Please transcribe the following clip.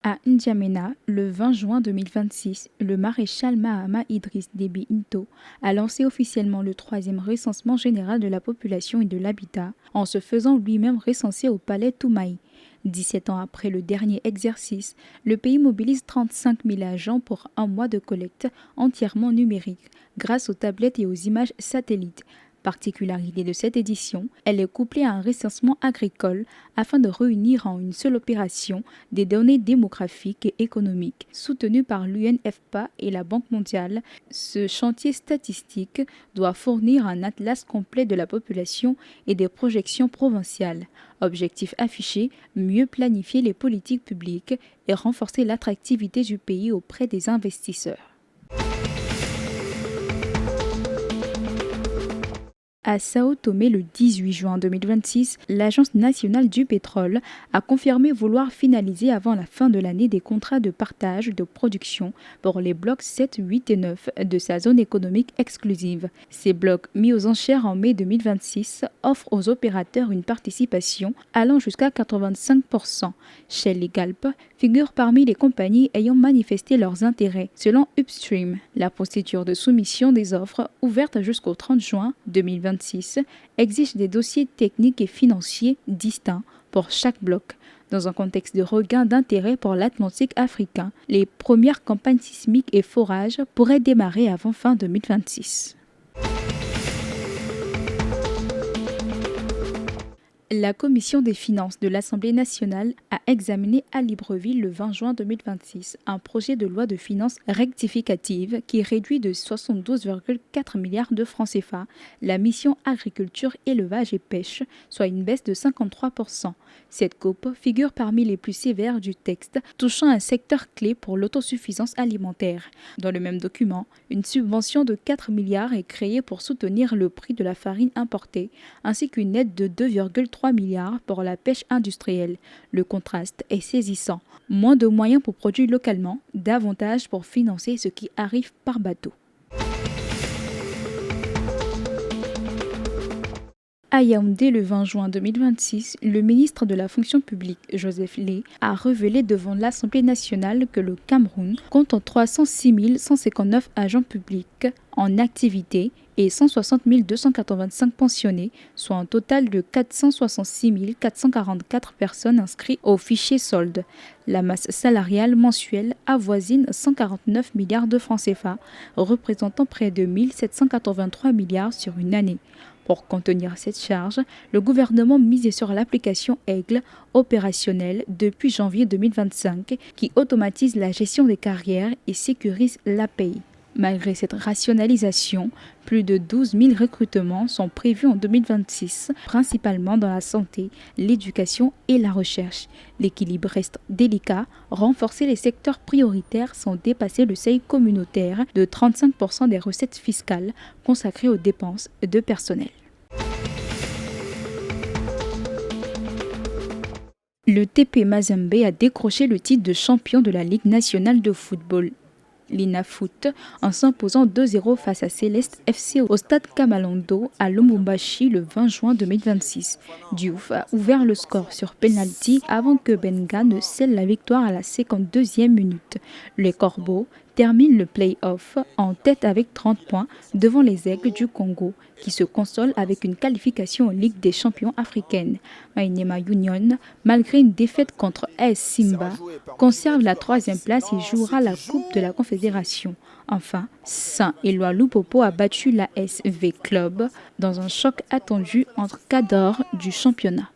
À N'Djamena, le 20 juin 2026, le maréchal Mahama Idriss Déby Itno a lancé officiellement le troisième recensement général de la population et de l'habitat, en se faisant lui-même recenser au palais Toumaï. 17 ans après le dernier exercice, le pays mobilise 35 000 agents pour un mois de collecte entièrement numérique, grâce aux tablettes et aux images satellites. Particularité de cette édition, elle est couplée à un recensement agricole afin de réunir en une seule opération des données démographiques et économiques. Soutenu par l'UNFPA et la Banque mondiale, ce chantier statistique doit fournir un atlas complet de la population et des projections provinciales. Objectif affiché, mieux planifier les politiques publiques et renforcer l'attractivité du pays auprès des investisseurs. À Sao Tomé le 18 juin 2026, l'Agence nationale du pétrole a confirmé vouloir finaliser avant la fin de l'année des contrats de partage de production pour les blocs 7, 8 et 9 de sa zone économique exclusive. Ces blocs, mis aux enchères en mai 2026, offrent aux opérateurs une participation allant jusqu'à 85%. Shell et Galp figurent parmi les compagnies ayant manifesté leurs intérêts. Selon Upstream, la procédure de soumission des offres, ouverte jusqu'au 30 juin 2026, exige des dossiers techniques et financiers distincts pour chaque bloc. Dans un contexte de regain d'intérêt pour l'Atlantique africain, les premières campagnes sismiques et forages pourraient démarrer avant fin 2026. La commission des finances de l'Assemblée nationale a examiné à Libreville le 20 juin 2026 un projet de loi de finances rectificative qui réduit de 72,4 milliards de francs CFA la mission agriculture, élevage et pêche, soit une baisse de 53%. Cette coupe figure parmi les plus sévères du texte, touchant un secteur clé pour l'autosuffisance alimentaire. Dans le même document, une subvention de 4 milliards est créée pour soutenir le prix de la farine importée, ainsi qu'une aide de 2,3 milliards pour la pêche industrielle. Le contraste est saisissant. Moins de moyens pour produire localement, davantage pour financer ce qui arrive par bateau. À Yaoundé, le 20 juin 2026, le ministre de la fonction publique, Joseph Lay, a révélé devant l'Assemblée nationale que le Cameroun compte 306 159 agents publics en activité et 160 285 pensionnés, soit un total de 466 444 personnes inscrites au fichier solde. La masse salariale mensuelle avoisine 149 milliards de francs CFA, représentant près de 1 783 milliards sur une année. Pour contenir cette charge, le gouvernement misait sur l'application Aigle, opérationnelle depuis janvier 2025, qui automatise la gestion des carrières et sécurise la paye. Malgré cette rationalisation, plus de 12 000 recrutements sont prévus en 2026, principalement dans la santé, l'éducation et la recherche. L'équilibre reste délicat, renforcer les secteurs prioritaires sans dépasser le seuil communautaire de 35% des recettes fiscales consacrées aux dépenses de personnel. Le TP Mazembe a décroché le titre de champion de la Ligue nationale de football. L'INAFoot en s'imposant 2-0 face à Céleste FC au stade Kamalondo à Lubumbashi le 20 juin 2026. Diouf a ouvert le score sur penalty avant que Benga ne scelle la victoire à la 52e minute. Les Corbeaux terminent le play-off en tête avec 30 points devant les Aigles du Congo qui se consolent avec une qualification en Ligue des champions africaine. Maniema Union, malgré une défaite contre AS Simba, conserve la 3e place et jouera la Coupe de la Confédération. Enfin, Saint-Éloi Lupopo a battu la SV Club dans un choc attendu entre cadors du championnat.